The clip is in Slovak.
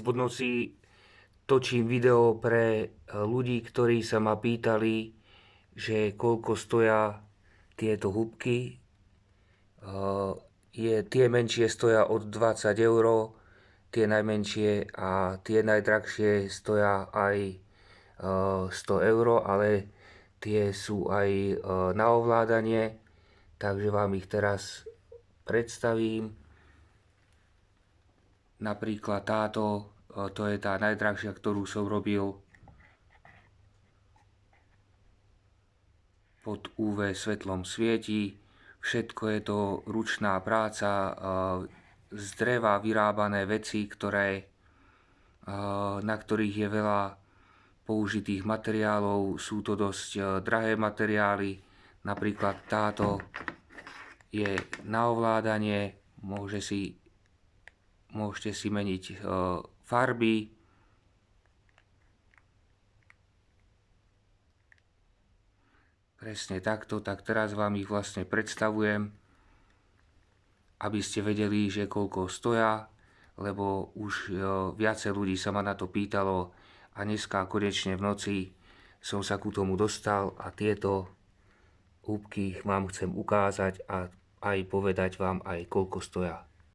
v noci točím video pre ľudí, ktorí sa ma pýtali, že koľko stoja tieto húbky. Tie menšie stoja od 20 €, tie najmenšie a tie najdrahšie stoja aj 100 €, ale tie sú aj na ovládanie, takže vám ich teraz predstavím. Napríklad táto, to je tá najdrahšia, ktorú som robil pod UV svetlom svieti. Všetko je to ručná práca, z dreva vyrábané veci, na ktorých je veľa použitých materiálov. Sú to dosť drahé materiály. Napríklad táto je na ovládanie, môžete si meniť farby. Presne takto, tak teraz vám ich vlastne predstavujem, aby ste vedeli, že koľko stoja, lebo už viacej ľudí sa ma na to pýtalo a dneska konečne v noci som sa ku tomu dostal a tieto húbky vám chcem ukázať a aj povedať vám aj koľko stoja.